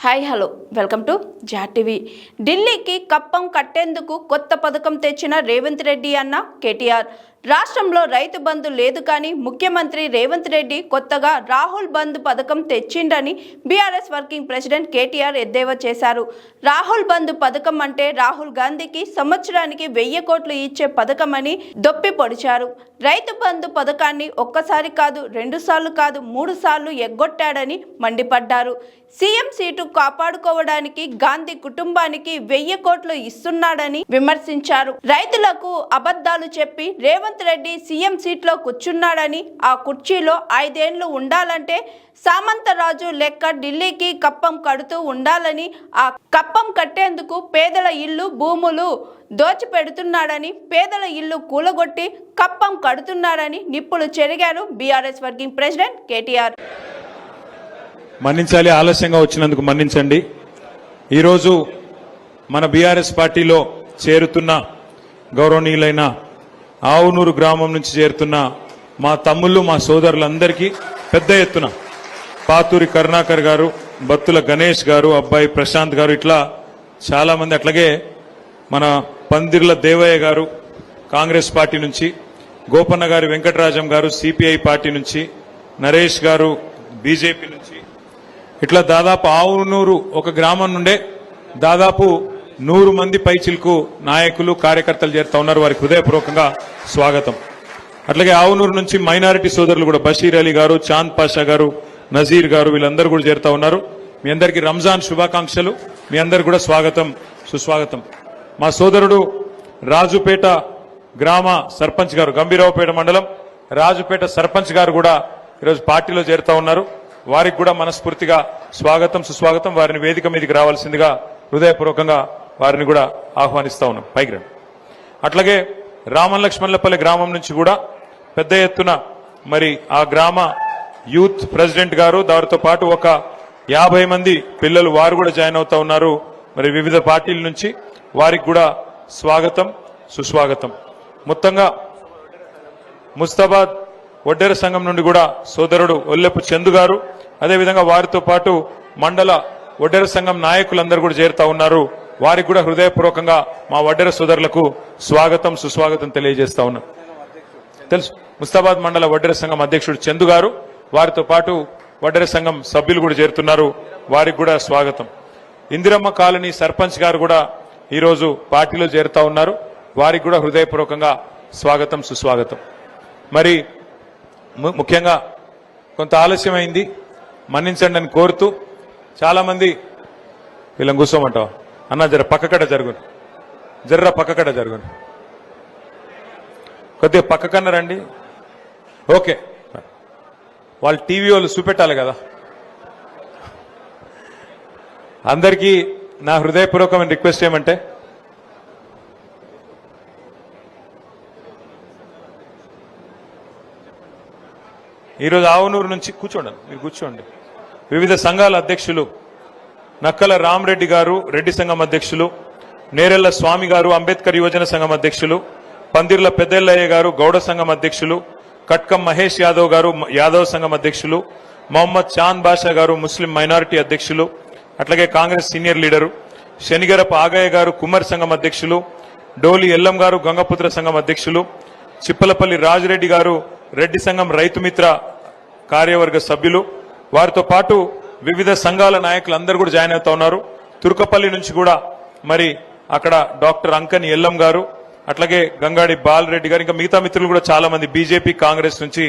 Hi hello welcome to జాటీవీ. ఢిల్లీకి కప్పం కట్టేందుకు కొత్త పథకం తెచ్చిన రేవంత్ రెడ్డి అన్న కేటీఆర్. రాష్ట్రంలో రైతు బంధు లేదు కానీ ముఖ్యమంత్రి రేవంత్ రెడ్డి కొత్తగా రాహుల్ బంధు పథకం తెచ్చిండని బీఆర్ఎస్ వర్కింగ్ ప్రెసిడెంట్ కేటీఆర్ ఎద్దేవా చేశారు. రాహుల్ బంధు పథకం అంటే రాహుల్ గాంధీకి సంవత్సరానికి 1000 కోట్లు ఇచ్చే పథకమని దొప్పి పొడిచారు. రైతు బంధు పథకాన్ని ఒక్కసారి కాదు, 2 సార్లు కాదు, 3 సార్లు ఎగ్గొట్టాడని మండిపడ్డారు. సీఎం సీటు కాపాడుకోవడానికి గాంధీ కుటుంబానికి 1000 కోట్లు ఇస్తున్నాడని విమర్శించారు. రైతులకు అబద్ధాలు చెప్పి రేవంత్ రెడ్డి సీఎం సీట్లో కూర్చున్నాడని, ఆ కుర్చీలో 5 ఏళ్లు ఉండాలంటే సామంతరాజు లెక్క ఢిల్లీకి కప్పం కడుతూ ఉండాలని, ఆ కప్పం కట్టేందుకు పేదల ఇల్లు భూములు దోచిపెడుతున్నాడని, పేదల ఇల్లు కూలగొట్టి కప్పం కడుతున్నాడని నిప్పులు చెరిగారు బీఆర్ఎస్ వర్కింగ్ ప్రెసిడెంట్ కేటీఆర్. మన్నించాలి, ఆలస్యంగా వచ్చినందుకు మన్నించండి. ఈరోజు మన బీఆర్ఎస్ పార్టీలో చేరుతున్న గౌరవనీయులైన ఆవునూరు గ్రామం నుంచి చేరుతున్న మా తమ్ముళ్ళు, మా సోదరులందరికీ పెద్ద ఎత్తున పాతూరి కరుణాకర్ గారు, బత్తుల గణేష్ గారు, అబ్బాయి ప్రశాంత్ గారు, ఇట్లా చాలా మంది, అట్లాగే మన పందిర్ల దేవయ్య గారు కాంగ్రెస్ పార్టీ నుంచి, గోపన్న గారి వెంకటరాజం గారు సిపిఐ పార్టీ నుంచి, నరేష్ గారు బీజేపీ నుంచి, ఇట్లా దాదాపు ఆవునూరు ఒక గ్రామం నుండే దాదాపు 100 మంది పైచిలకు నాయకులు కార్యకర్తలు చేరుతా ఉన్నారు. వారికి హృదయపూర్వకంగా స్వాగతం. అట్లాగే ఆవునూరు నుంచి మైనారిటీ సోదరులు కూడా బషీర్ అలీ గారు, చాంద్ పాషా గారు, నజీర్ గారు, వీళ్ళందరూ కూడా చేరుతా ఉన్నారు. మీ అందరికీ రంజాన్ శుభాకాంక్షలు. మీ అందరు కూడా స్వాగతం, సుస్వాగతం. మా సోదరుడు రాజుపేట గ్రామ సర్పంచ్ గారు, గంభీరావుపేట మండలం రాజుపేట సర్పంచ్ గారు కూడా ఈరోజు పార్టీలో చేరుతా ఉన్నారు. వారికి కూడా మనస్ఫూర్తిగా స్వాగతం, సుస్వాగతం. వారిని వేదిక మీదకి రావాల్సిందిగా హృదయపూర్వకంగా వారిని కూడా ఆహ్వానిస్తా ఉన్నాం. పైకి రండి. అట్లాగే రామలక్ష్మణులపల్లి గ్రామం నుంచి కూడా పెద్ద ఎత్తున మరి ఆ గ్రామ యూత్ ప్రెసిడెంట్ గారు, దానితో పాటు ఒక 50 మంది పిల్లలు వారు కూడా జాయిన్ అవుతా ఉన్నారు. మరి వివిధ పార్టీల నుంచి వారికి కూడా స్వాగతం, సుస్వాగతం. మొత్తంగా ముస్తాబాద్ వడ్డెర సంఘం నుండి కూడా సోదరుడు ఒల్లెపు చందు గారు, అదేవిధంగా వారితో పాటు మండల వడ్డెర సంఘం నాయకులందరూ కూడా చేరుతా ఉన్నారు. వారికి కూడా హృదయపూర్వకంగా మా వడ్డెర సోదరులకు స్వాగతం, సుస్వాగతం తెలియజేస్తా ఉన్నాం. తెలుసు, ముస్తాబాద్ మండల వడ్డెర సంఘం అధ్యక్షుడు చందు గారు, వారితో పాటు వడ్డెర సంఘం సభ్యులు కూడా చేరుతున్నారు. వారికి కూడా స్వాగతం. ఇందిరమ్మ కాలనీ సర్పంచ్ గారు కూడా ఈరోజు పార్టీలో చేరుతా ఉన్నారు. వారికి కూడా హృదయపూర్వకంగా స్వాగతం, సుస్వాగతం. మరి ముఖ్యంగా కొంత ఆలస్యమైంది, మన్నించండి అని కోరుతూ, చాలా మంది వీళ్ళని కూర్చోమంటావా అన్న, జర పక్కకడ జరుగును, జర్ర పక్కకడ జరుగును, కొద్దిగా పక్కకన్నా రండి. ఓకే, వాళ్ళు టీవీ వాళ్ళు చూపెట్టాలి కదా. అందరికీ నా హృదయపూర్వకమైన రిక్వెస్ట్ ఏమంటే, ఈరోజు ఆవునూరు నుంచి కూర్చోండి, మీరు కూర్చోండి. వివిధ సంఘాల అధ్యక్షులు నక్కల రామరెడ్డి గారు రెడ్డి సంఘం అధ్యక్షులు, నేరెళ్ల స్వామి గారు అంబేద్కర్ యువజన సంఘం అధ్యక్షులు, పందిర్ల పెద్దెల్లయ్య గారు గౌడ సంఘం అధ్యక్షులు, కట్కం మహేష్ యాదవ్ గారు యాదవ్ సంఘం అధ్యక్షులు, మొహమ్మద్ చాంద్ బాషా గారు ముస్లిం మైనారిటీ అధ్యక్షులు, అట్లాగే కాంగ్రెస్ సీనియర్ లీడరు శనిగరప ఆగయ్య గారు కుమ్మర్ సంఘం అధ్యక్షులు, డోలి ఎల్లం గారు గంగపుత్ర సంఘం అధ్యక్షులు, చిప్పలపల్లి రాజిరెడ్డి గారు రెడ్డి సంఘం రైతు మిత్ర కార్యవర్గ సభ్యులు, వారితో పాటు వివిధ సంఘాల నాయకులు అందరూ కూడా జాయిన్ అవుతా ఉన్నారు. తుర్కపల్లి నుంచి కూడా మరి అక్కడ డాక్టర్ అంకని ఎల్లం గారు, అట్లాగే గంగాడి బాలరెడ్డి గారు, ఇంకా మిగతా మిత్రులు కూడా చాలా మంది బీజేపీ కాంగ్రెస్ నుంచి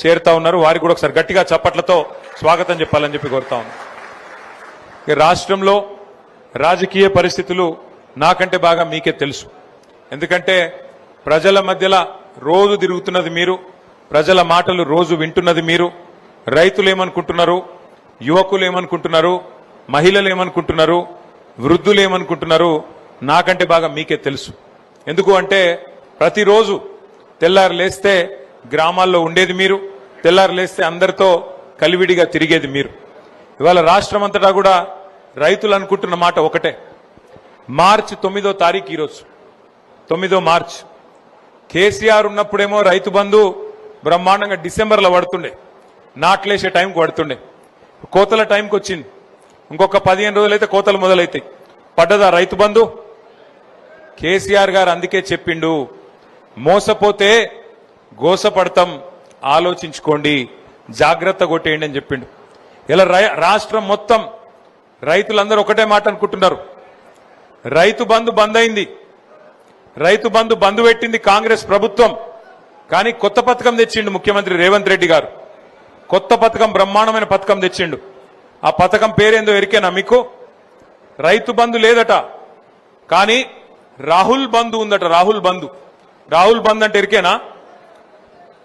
చేరుతా ఉన్నారు. వారికి కూడా ఒకసారి గట్టిగా చప్పట్లతో స్వాగతం చెప్పాలని చెప్పి కోరుతా ఉన్నాం. రాష్ట్రంలో రాజకీయ పరిస్థితులు నాకంటే బాగా మీకే తెలుసు. ఎందుకంటే ప్రజల మధ్యలో రోజు తిరుగుతున్నది మీరు, ప్రజల మాటలు రోజు వింటున్నది మీరు. రైతులు ఏమనుకుంటున్నారు, యువకులు ఏమనుకుంటున్నారు, మహిళలు ఏమనుకుంటున్నారు, వృద్ధులు ఏమనుకుంటున్నారు, నాకంటే బాగా మీకే తెలుసు. ఎందుకు అంటే ప్రతిరోజు తెల్లారు లేస్తే గ్రామాల్లో ఉండేది మీరు, తెల్లారు లేస్తే అందరితో కలివిడిగా తిరిగేది మీరు. ఇవాళ రాష్ట్రం అంతటా కూడా రైతులు అనుకుంటున్న మాట ఒకటే. మార్చి 9వ తారీఖు, ఈరోజు 9వ మార్చి, కేసీఆర్ ఉన్నప్పుడేమో రైతు బంధు బ్రహ్మాండంగా డిసెంబర్లో పడుతుండే, నాట్లేసే టైంకి పడుతుండే. కోతల టైంకి వచ్చింది. ఇంకొక 15 రోజులైతే కోతలు మొదలైతాయి. పడ్డదా రైతు బంధు? కేసీఆర్ గారు అందుకే చెప్పిండు, మోసపోతే గోసపడతాం, ఆలోచించుకోండి, జాగ్రత్త కొట్టేయండి అని చెప్పిండు. ఇలా రాష్ట్రం మొత్తం రైతులందరూ ఒకటే మాట అనుకుంటున్నారు, రైతు బంధు బంద్ అయింది, రైతు బంధు బంద్ పెట్టింది కాంగ్రెస్ ప్రభుత్వం. కానీ కొత్త పథకం తెచ్చిండు ముఖ్యమంత్రి రేవంత్ రెడ్డి గారు. కొత్త పథకం, బ్రహ్మాండమైన పథకం తెచ్చిండు. ఆ పథకం పేరేందో ఎరికేనా మీకు? రైతు బంధు లేదట, కానీ రాహుల్ బంధు ఉందట. రాహుల్ బంధు. రాహుల్ బంధు అంటే ఎరికేనా?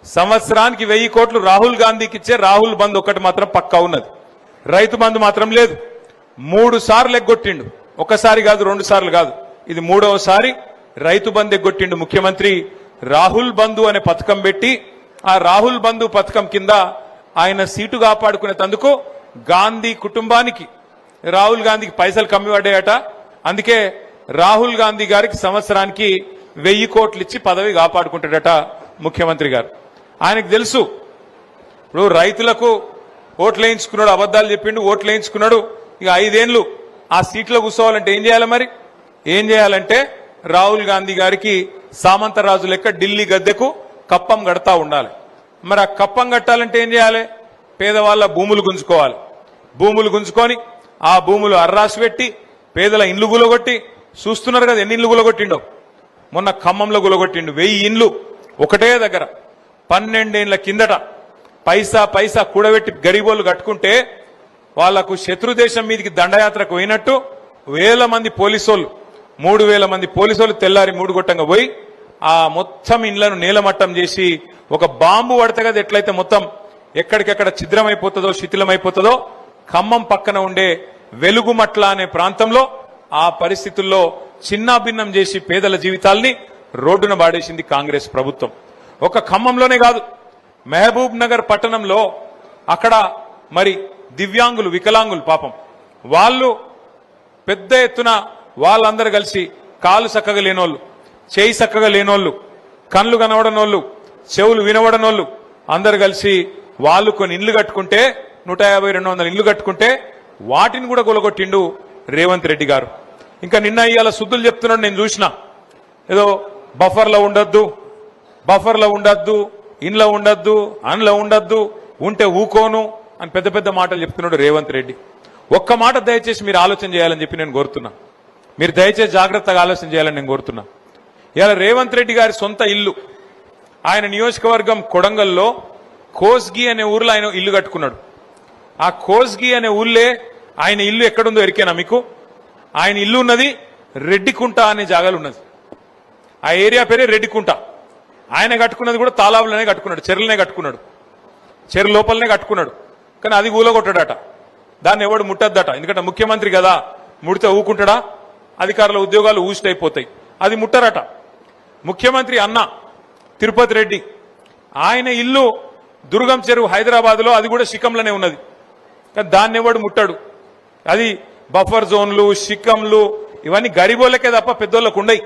సంవత్సరానికి 1000 కోట్లు రాహుల్ గాంధీకి ఇచ్చే రాహుల్ బంధు ఒకటి మాత్రం పక్కా ఉన్నది. రైతు బంధు మాత్రం లేదు. 3 సార్లు ఎగ్గొట్టిండు. ఒకసారి కాదు, 2 సార్లు కాదు, ఇది 3వసారి రైతు బంధు ఎగ్గొట్టిండు ముఖ్యమంత్రి. రాహుల్ బంధు అనే పథకం పెట్టి ఆ రాహుల్ బంధు పథకం కింద ఆయన సీటు కాపాడుకునేందుకు గాంధీ కుటుంబానికి, రాహుల్ గాంధీకి పైసలు కమ్మి పడ్డాయట. అందుకే రాహుల్ గాంధీ గారికి సంవత్సరానికి 1000 కోట్లు ఇచ్చి పదవి కాపాడుకుంటాడట ముఖ్యమంత్రి గారు. ఆయనకు తెలుసు, ఇప్పుడు రైతులకు ఓట్లు వేయించుకున్నాడు, అబద్దాలు చెప్పిండు, ఓట్లు వేయించుకున్నాడు. ఇక 5 ఏళ్లు ఆ సీట్లో కూర్చోవాలంటే ఏం చేయాలి? మరి ఏం చేయాలంటే రాహుల్ గాంధీ గారికి సామంతరాజు లెక్క ఢిల్లీ గద్దెకు కప్పం కడతా ఉండాలి. మరి ఆ కప్పం కట్టాలంటే ఏం చేయాలి? పేదవాళ్ళ భూములు గుంజుకోవాలి. భూములు గుంజుకొని ఆ భూములు అర్రాసి పెట్టి పేదల ఇండ్లు గులగొట్టి, చూస్తున్నారు కదా ఎన్ని ఇండ్లు గులగొట్టిండో. మొన్న ఖమ్మంలో గులగొట్టిండు 1000 ఇండ్లు ఒకటే దగ్గర. 12 ఏళ్ల కిందట పైసా పైసా కూడబెట్టి గరీబోళ్ళు కట్టుకుంటే వాళ్లకు శత్రు దేశం మీదకి దండయాత్రకు పోయినట్టు 1000 మంది పోలీసోళ్ళు, 3000 మంది పోలీసోళ్ళు తెల్లారి 3 గొట్టంగా పోయి ఆ మొత్తం ఇండ్లను నేలమట్టం చేసి, ఒక బాంబు పడితే కదా ఎట్లయితే మొత్తం ఎక్కడికెక్కడ ఛిద్రమైపోతుందో, శిథిలమైపోతుందో, ఖమ్మం పక్కన ఉండే వెలుగుమట్ల అనే ప్రాంతంలో ఆ పరిస్థితుల్లో చిన్నాభిన్నం చేసి పేదల జీవితాల్ని రోడ్డున పాడేసింది కాంగ్రెస్ ప్రభుత్వం. ఒక ఖమ్మంలోనే కాదు, మహబూబ్ నగర్ పట్టణంలో అక్కడ మరి దివ్యాంగులు, వికలాంగులు పాపం వాళ్ళు పెద్ద ఎత్తున వాళ్ళందరూ కలిసి, కాలు చక్కగా లేనోళ్ళు, చేయి చక్కగా లేనోళ్ళు, కళ్ళు కనబడనోళ్ళు, చెవులు వినబడనోళ్ళు అందరు కలిసి వాళ్ళు కొన్ని ఇండ్లు కట్టుకుంటే 150-200 ఇండ్లు కట్టుకుంటే వాటిని కూడా కొలగొట్టిండు రేవంత్ రెడ్డి గారు. ఇంకా నిన్న ఇవాళ శుద్ధులు చెప్తున్నాడు, నేను చూసిన, ఏదో బఫర్లో ఉండొద్దు, బఫర్లో ఉండొద్దు, ఇండ్లో ఉండొద్దు, అండ్లో ఉండొద్దు, ఉంటే ఊకోను అని పెద్ద పెద్ద మాటలు చెప్తున్నాడు రేవంత్ రెడ్డి. ఒక్క మాట దయచేసి మీరు ఆలోచన చేయాలని చెప్పి నేను కోరుతున్నా. మీరు దయచేసి జాగ్రత్తగా ఆలోచన చేయాలని నేను కోరుతున్నా. ఇవాళ రేవంత్ రెడ్డి గారి సొంత ఇల్లు, ఆయన నియోజకవర్గం కొడంగల్లో కోస్గి అనే ఊర్లో ఆయన ఇల్లు కట్టుకున్నాడు. ఆ కోస్గి అనే ఊళ్ళే ఆయన ఇల్లు ఎక్కడుందో ఎరికేనా మీకు? ఆయన ఇల్లు ఉన్నది రెడ్డికుంట అనే జాగాలు ఉన్నది. ఆ ఏరియా పేరే రెడ్డికుంట. ఆయన కట్టుకున్నది కూడా తాలాబులనే కట్టుకున్నాడు, చెరువులనే కట్టుకున్నాడు, చెరు లోపలనే కట్టుకున్నాడు. కానీ అది ఊలగొట్టాడట, దాన్ని ఎవడు ముట్టద్దట. ఎందుకంటే ముఖ్యమంత్రి కదా, ముడితే ఊకుంటాడా? అధికారుల ఉద్యోగాలు ఊస్ట్ అయిపోతాయి, అది ముట్టరట. ముఖ్యమంత్రి అన్న తిరుపతి రెడ్డి, ఆయన ఇల్లు దుర్గం చెరువు హైదరాబాద్ లో, అది కూడా శిఖంలోనే ఉన్నది. కానీ దాన్ని ఎవడు ముట్టాడు. అది బఫర్ జోన్లు, శిఖంలు ఇవన్నీ గరీబోళ్ళకే తప్ప పెద్దోళ్ళకు ఉండయి.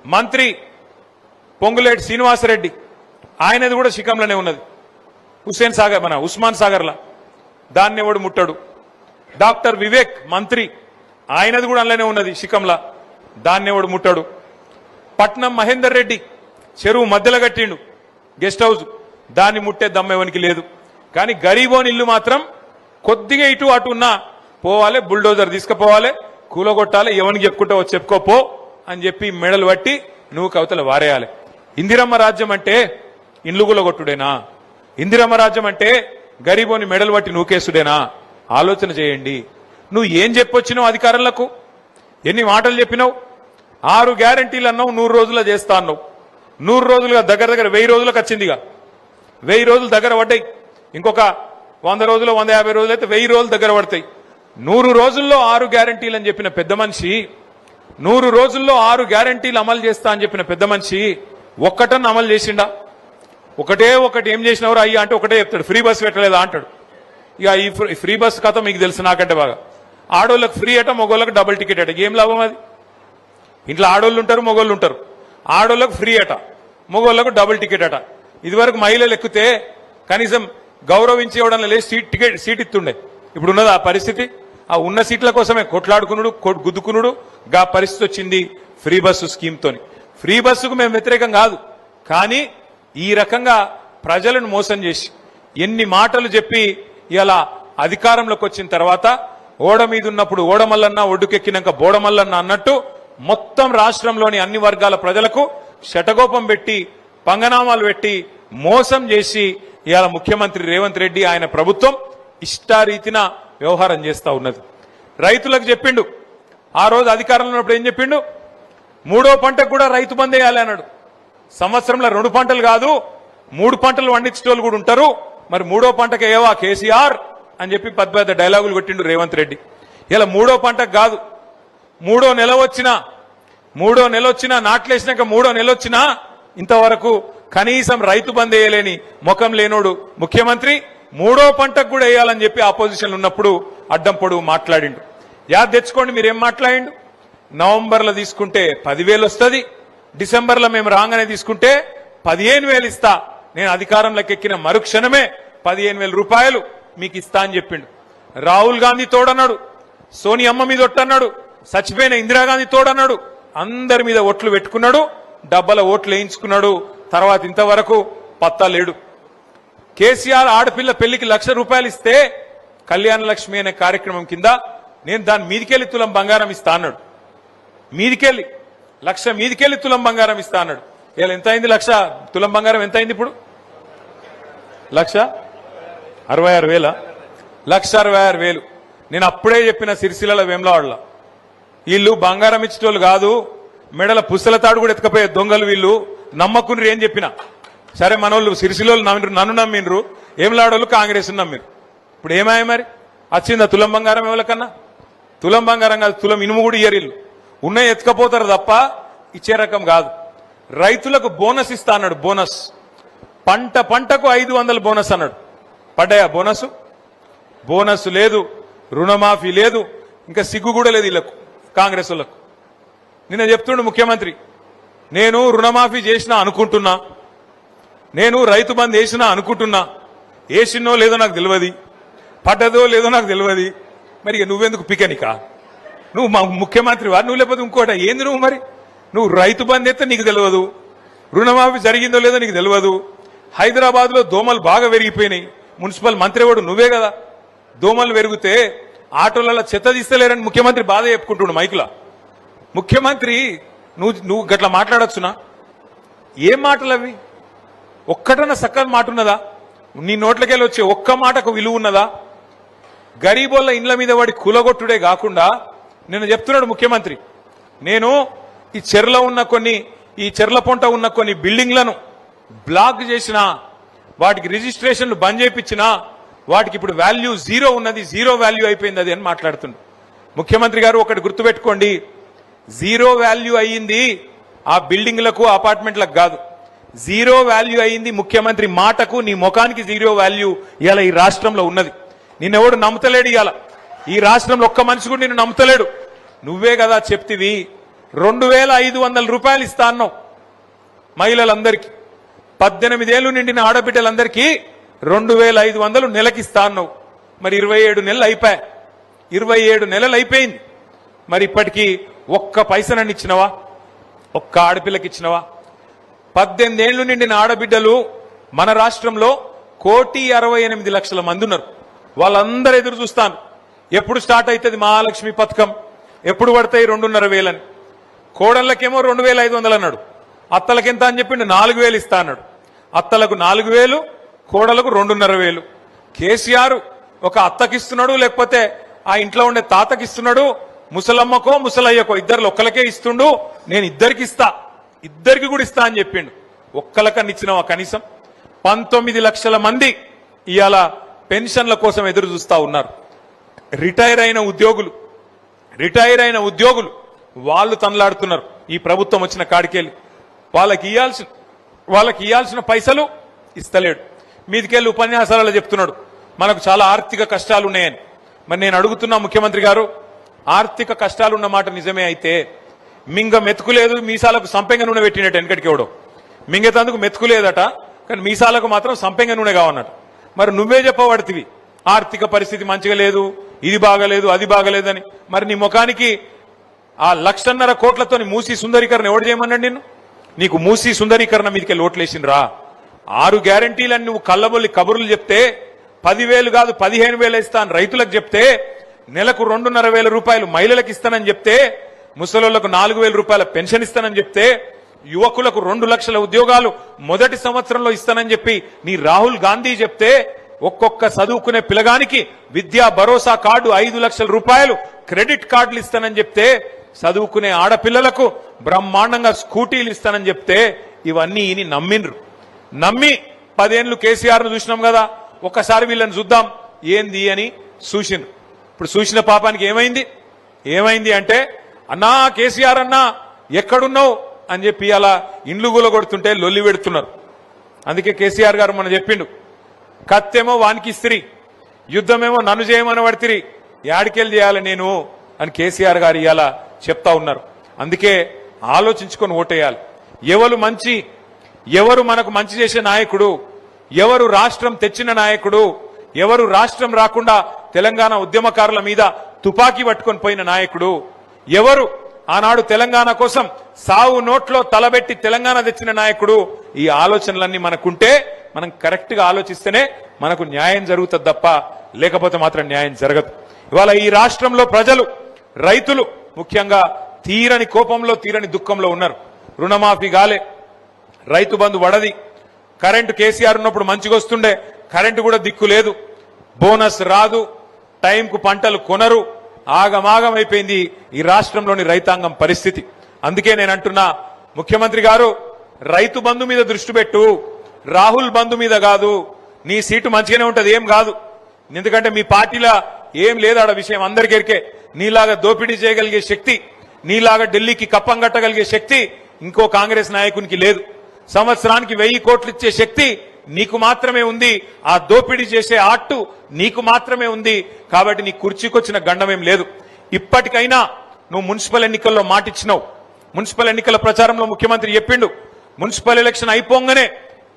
మంత్రి పొంగులేటి శ్రీనివాసరెడ్డి, ఆయనది కూడా శిఖంలోనే ఉన్నది, హుస్సేన్ సాగర్, మన ఉస్మాన్ సాగర్లా, దాన్ని ఎవడు ముట్టాడు. డాక్టర్ వివేక్ మంత్రి, ఆయనది కూడా అందులోనే ఉన్నది శిఖంలా, దాన్ని ఎవడు ముట్టాడు. పట్నం మహేందర్ రెడ్డి చెరువు మధ్యలో కట్టిండు గెస్ట్ హౌస్, దాన్ని ముట్టే దమ్మెవనికి లేదు. కానీ గరీబోని ఇల్లు మాత్రం కొద్దిగా ఇటు అటు ఉన్నా పోవాలి, బుల్డోజర్ తీసుకుపోవాలి, కూలగొట్టాలి, ఎవరికి చెప్పుకుంటావో చెప్పుకోపో అని చెప్పి మెడలు పట్టి నువ్వు కవితలు వారేయాలి. ఇందిరమ్మ రాజ్యం అంటే ఇండ్లు కూలగొట్టుడేనా? ఇందిరమ్మ రాజ్యం అంటే గరీబోని మెడలు పట్టి నూకేసుడేనా? ఆలోచన చేయండి. నువ్వు ఏం చెప్పొచ్చినావు అధికారులకు? ఎన్ని మాటలు చెప్పినావు? 6 గ్యారంటీలు అన్నావు, 100 రోజుల్లో చేస్తా అన్నావు. 100 రోజులుగా దగ్గర 1000 రోజులకు వచ్చిందిగా. 1000 రోజులు దగ్గర పడ్డాయి. ఇంకొక 100 రోజులు, 150 రోజులు అయితే 1000 రోజులు దగ్గర పడతాయి. 100 రోజుల్లో 6 గ్యారంటీలు అని చెప్పిన పెద్ద మనిషి, 100 రోజుల్లో 6 గ్యారంటీలు అమలు చేస్తా అని చెప్పిన పెద్ద మనిషి ఒక్కటన్నా అమలు చేసిండా? ఒకటే ఒకటి ఏం చేసినవరు అయ్యా అంటే ఒకటే చెప్తాడు, ఫ్రీ బస్ పెట్టలేదా అంటాడు. ఇక ఈ ఫ్రీ బస్ కథ మీకు తెలుసు నాకంటే బాగా. ఆడోళ్ళకి ఫ్రీ అట, మగోళ్ళకి డబుల్ టికెట్ అట. ఏం లాభం అది? ఇంట్లో ఆడోళ్ళు ఉంటారు, మగోళ్ళు ఉంటారు. ఆడోళ్ళకు ఫ్రీ అట, మగోళ్ళకు డబుల్ టికెట్ అట. ఇదివరకు మహిళలు ఎక్కితే కనీసం గౌరవించి ఇవ్వడం లేదు, సీట్ ఇస్తుండే. ఇప్పుడు ఉన్నది ఆ పరిస్థితి. ఆ ఉన్న సీట్ల కోసమే కొట్లాడుకునుడు గుద్దుకునుడు గా పరిస్థితి వచ్చింది ఫ్రీ బస్సు స్కీమ్తోని. ఫ్రీ బస్సుకు మేము వ్యతిరేకం కాదు, కానీ ఈ రకంగా ప్రజలను మోసం చేసి ఎన్ని మాటలు చెప్పి ఇలా అధికారంలోకి వచ్చిన తర్వాత ఓడ మీద ఉన్నప్పుడు ఓడమల్లన్న ఒడ్డుకెక్కినాక బోడమల్లన్న అన్నట్టు మొత్తం రాష్ట్రంలోని అన్ని వర్గాల ప్రజలకు శటగోపం పెట్టి పంగనామాలు పెట్టి మోసం చేసి ఇవాళ ముఖ్యమంత్రి రేవంత్ రెడ్డి ఆయన ప్రభుత్వం ఇష్టారీతిన వ్యవహారం చేస్తా ఉన్నది. రైతులకు చెప్పిండు, ఆ రోజు అధికారంలో ఉన్నప్పుడు ఏం చెప్పిండు, 3వ పంటకు కూడా రైతు బంద్ వేయాలి అన్నాడు. సంవత్సరంలో 2 పంటలు కాదు 3 పంటలు పండించేటోళ్ళు కూడా ఉంటారు, మరి 3వ పంటకు ఏవా కేసీఆర్ అని చెప్పి పెద్ద డైలాగులు కొట్టిండు రేవంత్ రెడ్డి. ఇలా 3వ పంటకు కాదు 3వ నెల వచ్చినా నాట్లేసినాక 3వ నెల వచ్చినా ఇంతవరకు కనీసం రైతు బంద్ వేయలేని ముఖం లేనోడు ముఖ్యమంత్రి 3వ పంటకు కూడా వేయాలని చెప్పి ఆపోజిషన్ ఉన్నప్పుడు అడ్డం పొడుగు మాట్లాడిండు. యాద్ తెచ్చుకోండి మీరేం మాట్లాడిండు. నవంబర్లో తీసుకుంటే 10,000 వస్తుంది, డిసెంబర్లో మేము రాగానే తీసుకుంటే 15,000 ఇస్తా, నేను అధికారంలోకి ఎక్కిన మరుక్షణమే 15,000 రూపాయలు మీకు ఇస్తా అని చెప్పిండు. రాహుల్ గాంధీ తోడన్నాడు, సోనియమ్మ మీద ఒట్టన్నాడు, చచ్చిపోయిన ఇందిరాగాంధీ తోడన్నాడు, అందరి మీద ఓట్లు పెట్టుకున్నాడు, డబ్బల ఓట్లు వేయించుకున్నాడు. తర్వాత ఇంతవరకు పత్తా లేడు. కేసీఆర్ ఆడపిల్ల పెళ్లికి ₹1,00,000 ఇస్తే కళ్యాణ లక్ష్మి అనే కార్యక్రమం కింద నేను దాని మీదికెళ్లి తులం బంగారం ఇస్తా అన్నాడు. మీదికెళ్లి 1,00,000 మీదికెళ్లి తులం బంగారం ఇస్తా అన్నాడు. ఇలా ఎంత అయింది? 1,00,000 తులం బంగారం ఎంత అయింది ఇప్పుడు? 1,66,000. 1,66,000. నేను అప్పుడే చెప్పిన సిరిసిల్ల వేములవాడలో వీళ్ళు బంగారం ఇచ్చేటోళ్ళు కాదు, మెడల పుస్తల తాడు కూడా ఎత్తుకపోయే దొంగలు వీళ్ళు, నమ్మకుని ఏం చెప్పినా. సరే మనోళ్ళు సిరిసిల్లోళ్ళు నన్ను నమ్మిండ్రు, వేములవాడోళ్ళు కాంగ్రెస్ నమ్మిరు. ఇప్పుడు ఏమాయ మరి వచ్చిందా తులం బంగారం? ఎవరికన్నా తులం బంగారం కాదు, తులం ఇనుము కూడా ఇయ్యరు వీళ్ళు. ఉన్న ఎత్తుకపోతారు తప్ప ఇచ్చే రకం కాదు. రైతులకు బోనస్ ఇస్తా అన్నాడు. బోనస్ పంటకు 500 బోనస్ అన్నాడు. పడ్డాయా బోనస్? బోనస్ లేదు, రుణమాఫీ లేదు, ఇంకా సిగ్గు కూడా లేదు వీళ్ళకు కాంగ్రెస్ వాళ్ళకు. నిన్న చెప్తుండు ముఖ్యమంత్రి, నేను రుణమాఫీ చేసినా అనుకుంటున్నా, నేను రైతు బంద్ వేసినా అనుకుంటున్నా, వేసినో లేదో నాకు తెలియదు, పడ్డదో లేదో నాకు తెలియదు, మరి నువ్వెందుకు పికనికా? నువ్వు మా ముఖ్యమంత్రివా? నువ్వు లేకపోతే ఇంకోట ఏంది నువ్వు? మరి నువ్వు రైతు బంద్ అయితే నీకు తెలియదు, రుణమాఫీ జరిగిందో లేదో నీకు తెలియదు. హైదరాబాద్ లో దోమలు బాగా పెరిగిపోయినాయి, మున్సిపల్ మంత్రి వాడు నువ్వే కదా. దోమలు పెరిగితే ఆటోలలో చెత్త తీస్తలేరని ముఖ్యమంత్రి బాధ చెప్పుకుంటున్నాడు మైకులా. ముఖ్యమంత్రి నువ్వు గట్లా మాట్లాడొచ్చునా? ఏం మాటలు అవి? ఒక్కటన్నా చక్కని మాట ఉన్నదా? నీ నోట్లకెళ్ళి వచ్చే ఒక్క మాటకు విలువ ఉన్నదా? గరీబోళ్ళ ఇండ్ల మీద వాడి కూలగొట్టుడే కాకుండా నేను చెప్తున్నాడు ముఖ్యమంత్రి, నేను ఈ చెర్ల ఉన్న ఈ చెర్ల పొంట ఉన్న కొన్ని బిల్డింగ్లను బ్లాక్ చేసిన, వాటికి రిజిస్ట్రేషన్లు బంద్ చేయించినా, వాటికి ఇప్పుడు వాల్యూ 0 ఉన్నది, 0 వాల్యూ అయిపోయింది అది అని మాట్లాడుతుంది. ముఖ్యమంత్రి గారు ఒకటి గుర్తుపెట్టుకోండి, 0 వాల్యూ అయ్యింది ఆ బిల్డింగ్లకు అపార్ట్మెంట్లకు కాదు, 0 వాల్యూ అయ్యింది ముఖ్యమంత్రి మాటకు, నీ ముఖానికి 0 వాల్యూ ఇవాళ ఈ రాష్ట్రంలో ఉన్నది. నిన్నెవడు నమ్ముతలేడు. ఇవాళ ఈ రాష్ట్రంలో ఒక్క మనిషి కూడా నిన్ను నమ్ముతలేడు. నువ్వే కదా చెప్తివి 2,500 రూపాయలు ఇస్తా అన్నావు మహిళలందరికీ, 18 ఏళ్లు నిండిన ఆడబిడ్డలందరికీ 2,500 నెలకిస్తా అన్నావు. మరి 27 నెలలు అయిపోయా, 27 నెలలు అయిపోయింది. మరి ఇప్పటికీ ఒక్క పైసనని ఇచ్చినవా? ఒక్క ఆడపిల్లకి ఇచ్చినవా? 18 ఏళ్లు నిండిన ఆడబిడ్డలు మన రాష్ట్రంలో 1,68,00,000 మంది ఉన్నారు. వాళ్ళందరూ ఎదురు చూస్తాను, ఎప్పుడు స్టార్ట్ అవుతుంది మహాలక్ష్మి పథకం, ఎప్పుడు పడతాయి 2,500 అని. కోడళ్ళకేమో 2,500 అన్నాడు, అత్తలకు ఎంత అని చెప్పిండు 4,000 ఇస్తా అన్నాడు. అత్తలకు 4,000, కోడలకు 2,500. కేసీఆర్ ఒక అత్తకిస్తున్నాడు, లేకపోతే ఆ ఇంట్లో ఉండే తాతకిస్తున్నాడు, ముసలమ్మకో ముసలయ్యకో ఇద్దరు ఒక్కలకే ఇస్తుండు. నేను ఇద్దరికి కూడా ఇస్తా అని చెప్పిండు. ఒక్కలకన్నా ఇచ్చినావా? కనీసం 19 లక్షల మంది ఇవాళ పెన్షన్ల కోసం ఎదురు చూస్తా ఉన్నారు. రిటైర్ అయిన ఉద్యోగులు వాళ్ళు తనలాడుతున్నారు. ఈ ప్రభుత్వం వచ్చిన కాడికెళ్ళి వాళ్ళకి ఇయ్యాల్సిన పైసలు ఇస్తలేడు. మీదికెళ్ళి ఉపన్యాసాలలో చెప్తున్నాడు మనకు చాలా ఆర్థిక కష్టాలు ఉన్నాయని. మరి నేను అడుగుతున్నా ముఖ్యమంత్రి గారు, ఆర్థిక కష్టాలు ఉన్న మాట నిజమే అయితే మింగ మెతుకులేదు, మీసాలకు సంపెంగ నూనె పెట్టినట్టు వెనకటికి ఎవడో మింగేతందుకు మెతుకులేదట, కానీ మీసాలకు మాత్రం సంపెంగ నూనె కావన్నట. మరి నువ్వే చెప్పబడుతుంది ఆర్థిక పరిస్థితి మంచిగా లేదు, ఇది బాగలేదు అది బాగలేదని. మరి నీ ముఖానికి ఆ 1.5 కోట్లతోని మూసీ సుందరీకరణ ఎవడు చేయమన్నాడు నిన్ను? నీకు మూసీ సుందరీకరణ మీదకి లోట్లేసిండ్రా? 6 గ్యారంటీలని నువ్వు కళ్ళబొల్లి కబుర్లు చెప్తే 10,000 కాదు 15,000 ఇస్తాను రైతులకు చెప్తే, నెలకు 2,500 రూపాయలు మహిళలకు ఇస్తానని చెప్తే, ముసలోళ్లకు 4,000 రూపాయల పెన్షన్ ఇస్తానని చెప్తే, యువకులకు 2 లక్షల ఉద్యోగాలు మొదటి సంవత్సరంలో ఇస్తానని చెప్పి నీ రాహుల్ గాంధీ చెప్తే, ఒక్కొక్క చదువుకునే పిల్లగానికి విద్యా భరోసా కార్డు 5 లక్షల రూపాయలు క్రెడిట్ కార్డులు ఇస్తానని చెప్తే, చదువుకునే ఆడపిల్లలకు బ్రహ్మాండంగా స్కూటీలు ఇస్తానని చెప్తే, ఇవన్నీ ఈయన నమ్మిండ్రు. నమ్మి 10 ఏళ్లు కేసీఆర్ను చూసినాం కదా, ఒక్కసారి వీళ్ళని చూద్దాం ఏంది అని చూసిండ్రు. ఇప్పుడు చూసిన పాపానికి ఏమైంది అంటే, అన్నా కేసీఆర్ అన్నా ఎక్కడున్నావు అని చెప్పి అలా ఇండ్లు కూలగొడుతుంటే లొల్లి పెడుతున్నారు. అందుకే కేసీఆర్ గారు మనం చెప్పిండు, కత్తేమో వానికి ఇస్త్రీ, యుద్ధమేమో నన్ను చేయమని పడితిరి, యాడికెళ్ళి చేయాలి నేను అని కేసీఆర్ గారు ఇలా చెప్తా ఉన్నారు. అందుకే ఆలోచించుకొని ఓటేయాలి. ఎవరు మనకు మంచి చేసే నాయకుడు, ఎవరు రాష్ట్రం తెచ్చిన నాయకుడు, ఎవరు రాష్ట్రం రాకుండా తెలంగాణ ఉద్యమకారుల మీద తుపాకీ పట్టుకొని పోయిన నాయకుడు, ఎవరు ఆనాడు తెలంగాణ కోసం సావు నోట్లో తలబెట్టి తెలంగాణ తెచ్చిన నాయకుడు, ఈ ఆలోచనలన్నీ మనకుంటే మనం కరెక్ట్ గా ఆలోచిస్తేనే మనకు న్యాయం జరుగుతుంది తప్ప లేకపోతే మాత్రం న్యాయం జరగదు. ఇవాళ ఈ రాష్ట్రంలో ప్రజలు, రైతులు ముఖ్యంగా తీరని కోపంలో తీరని దుఃఖంలో ఉన్నారు. రుణమాఫీ గాలే, రైతు బంధు వడది, కరెంటు కేసీఆర్ ఉన్నప్పుడు మంచిగా వస్తుండే, కరెంటు కూడా దిక్కు లేదు, బోనస్ రాదు, టైంకు పంటలు కొనరు, ఆగమాగం అయిపోయింది ఈ రాష్ట్రంలోని రైతాంగం పరిస్థితి. అందుకే నేను అంటున్నా, ముఖ్యమంత్రి గారు రైతు బంధు మీద దృష్టి పెట్టు, రాహుల్ బంధు మీద కాదు. నీ సీటు మంచిగానే ఉంటది, ఏం కాదు. ఎందుకంటే మీ పార్టీలో ఏం లేదు ఆడ విషయం అందరికెరికే. నీలాగా దోపిడీ చేయగలిగే శక్తి, నీలాగా ఢిల్లీకి కప్పం కట్టగలిగే శక్తి ఇంకో కాంగ్రెస్ నాయకునికి లేదు. సంవత్సరానికి 1000 కోట్లు ఇచ్చే శక్తి నీకు మాత్రమే ఉంది. ఆ దోపిడీ చేసే ఆట్టు నీకు మాత్రమే ఉంది. కాబట్టి నీ కుర్చీకొచ్చిన గండమేం లేదు. ఇప్పటికైనా నువ్వు మున్సిపల్ ఎన్నికల్లో మాటిచ్చినావు. మున్సిపల్ ఎన్నికల ప్రచారంలో ముఖ్యమంత్రి చెప్పిండు, మున్సిపల్ ఎలక్షన్ అయిపోగానే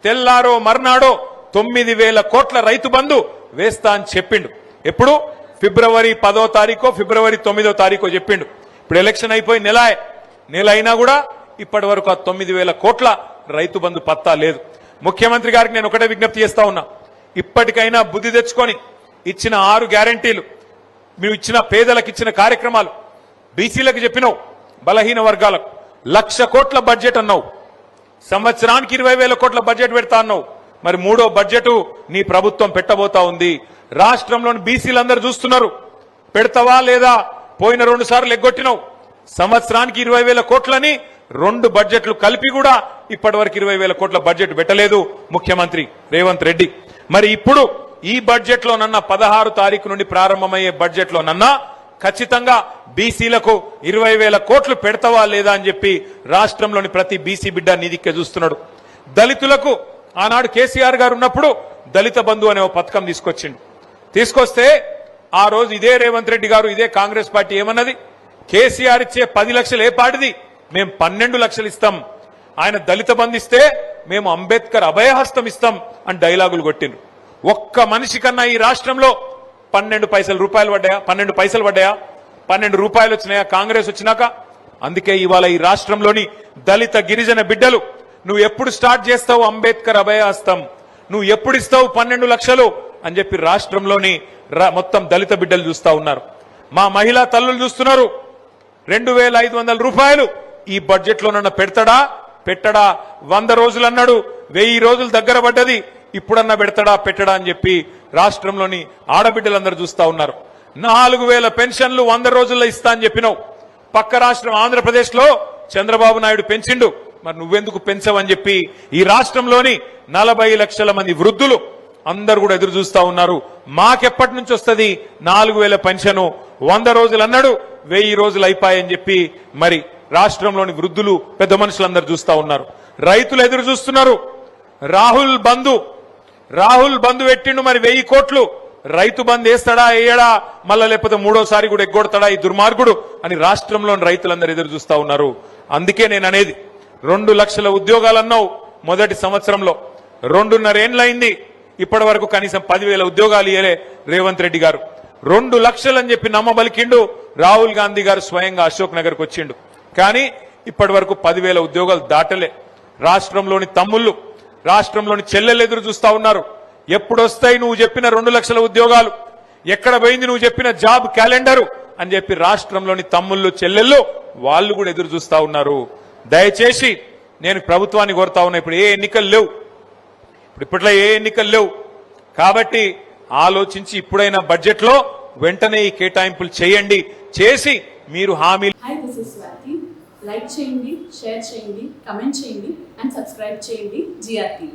తెల్లారో మర్నాడో 9,000 కోట్ల రైతు బంధు వేస్తా అని చెప్పిండు. ఎప్పుడు? ఫిబ్రవరి 10వ తారీఖో ఫిబ్రవరి 9వ తారీఖో చెప్పిండు. ఇప్పుడు ఎలక్షన్ అయిపోయి నెల అయినా కూడా ఇప్పటి వరకు ఆ 9,000 కోట్ల రైతు బంధు పత్తా లేదు. ముఖ్యమంత్రి గారికి నేను ఒకటే విజ్ఞప్తి చేస్తా ఉన్నా, ఇప్పటికైనా బుద్ధి తెచ్చుకొని ఇచ్చిన 6 గ్యారంటీలు, మీరు ఇచ్చిన పేదలకు ఇచ్చిన కార్యక్రమాలు, బీసీలకు చెప్పినావు, బలహీన వర్గాలకు 1,00,000 కోట్ల బడ్జెట్ అన్నావు, సంవత్సరానికి 20,000 కోట్ల బడ్జెట్ పెడతా అన్నావు. మరి 3వ బడ్జెట్ నీ ప్రభుత్వం పెట్టబోతా ఉంది. రాష్ట్రంలోని బీసీలందరూ చూస్తున్నారు, పెడతావా లేదా? పోయిన 2 సార్లు ఎగ్గొట్టినావు. సంవత్సరానికి 20,000 కోట్లని 2 బడ్జెట్లు కలిపి కూడా ఇప్పటి వరకు 20,000 కోట్ల బడ్జెట్ పెట్టలేదు ముఖ్యమంత్రి రేవంత్ రెడ్డి. మరి ఇప్పుడు ఈ బడ్జెట్ లోనన్నా 16 తారీఖు నుండి ప్రారంభమయ్యే బడ్జెట్ లోనన్నా ఖచ్చితంగా బీసీలకు 20,000 కోట్లు పెడతావా లేదా అని చెప్పి రాష్ట్రంలోని ప్రతి బీసీ బిడ్డ నిధికే చూస్తున్నాడు. దళితులకు ఆనాడు కేసీఆర్ గారు ఉన్నప్పుడు దళిత బంధు అనే ఒక పథకం తీసుకొస్తే ఆ రోజు ఇదే రేవంత్ రెడ్డి గారు, ఇదే కాంగ్రెస్ పార్టీ ఏమన్నది, కేసీఆర్ ఇచ్చే 10 లక్షలు ఏ పాటిది, మేము 12 లక్షలు ఇస్తాం, ఆయన దళిత బంధు ఇస్తే మేము అంబేద్కర్ అభయహస్తం ఇస్తాం అని డైలాగులు కొట్టిండ్రు. ఒక్క మనిషి కన్నా ఈ రాష్ట్రంలో 12 రూపాయలు పడ్డాయా? 12 రూపాయలు వచ్చినాయా కాంగ్రెస్ వచ్చినాక? అందుకే ఇవాళ ఈ రాష్ట్రంలోని దళిత గిరిజన బిడ్డలు, నువ్వు ఎప్పుడు స్టార్ట్ చేస్తావు అంబేద్కర్ అభయహస్తం, నువ్వు ఎప్పుడు ఇస్తావు 12 లక్షలు అని చెప్పి రాష్ట్రంలోని మొత్తం దళిత బిడ్డలు చూస్తా ఉన్నారు. మా మహిళా తల్లులు చూస్తున్నారు. 2,500 రూపాయలు ఈ బడ్జెట్ లోనన్నా పెట్టడా? 100 రోజులు అన్నాడు, 1000 రోజులు దగ్గర పడ్డది, ఇప్పుడన్నా పెట్టడా అని చెప్పి రాష్ట్రంలోని ఆడబిడ్డలందరూ చూస్తా ఉన్నారు. 4,000 పెన్షన్లు 100 రోజుల్లో ఇస్తా అని చెప్పినావు. పక్క రాష్ట్రం ఆంధ్రప్రదేశ్ లో చంద్రబాబు నాయుడు పెంచిండు, మరి నువ్వెందుకు పెంచవని చెప్పి ఈ రాష్ట్రంలోని 40 లక్షల మంది వృద్ధులు అందరూ కూడా ఎదురు చూస్తా ఉన్నారు. మాకెప్పటి నుంచి వస్తుంది 4,000 పెన్షన్? 100 రోజులు అన్నాడు, 1000 రోజులు అయిపోయాయని చెప్పి మరి రాష్ట్రంలోని వృద్ధులు పెద్ద మనుషులందరూ చూస్తా ఉన్నారు. రైతులు ఎదురు చూస్తున్నారు. రాహుల్ బంధు పెట్టిండు, మరి 1000 కోట్లు రైతు బంద్ వేస్తాడా వేయడా, మళ్ళా లేకపోతే 3వసారి కూడా ఎగ్గొడతాడా ఈ దుర్మార్గుడు అని రాష్ట్రంలోని రైతులందరూ ఎదురు చూస్తా ఉన్నారు. అందుకే నేను అనేది, 2 లక్షల ఉద్యోగాలు అన్నావు మొదటి సంవత్సరంలో, 2.5 ఏళ్లైంది ఇప్పటి వరకు కనీసం 10,000 ఉద్యోగాలు ఇయ్యలే రేవంత్ రెడ్డి గారు. 2 లక్షలు అని చెప్పి నమ్మబలికిండు రాహుల్ గాంధీ గారు స్వయంగా అశోక్ నగర్కి వచ్చిండు. కానీ ఇప్పటి వరకు 10,000 ఉద్యోగాలు దాటలే. రాష్ట్రంలోని తమ్ముళ్ళు, రాష్ట్రంలోని చెల్లెలు ఎదురు చూస్తా ఉన్నారు. ఎప్పుడొస్తాయి నువ్వు చెప్పిన 2 లక్షల ఉద్యోగాలు, ఎక్కడ పోయింది నువ్వు చెప్పిన జాబ్ క్యాలెండరు అని చెప్పి రాష్ట్రంలోని తమ్ముళ్ళు చెల్లెళ్ళు వాళ్ళు కూడా ఎదురు చూస్తా ఉన్నారు. దయచేసి నేను ప్రభుత్వాన్ని కోరుతా ఉన్నా, ఇప్పుడు ఏ ఎన్నికలు లేవు, ఇప్పట్లో ఏ ఎన్నికలు లేవు కాబట్టి ఆలోచించి ఇప్పుడైనా బడ్జెట్ లో వెంటనే ఈ కేటాయింపులు చేయండి. చేసి మీరు హామీ. Hi, this is Swathi. Like చేయండి, షేర్ చేయండి, కమెంట్ చేయండి అండ్ సబ్స్క్రైబ్ చేయండి GRTV.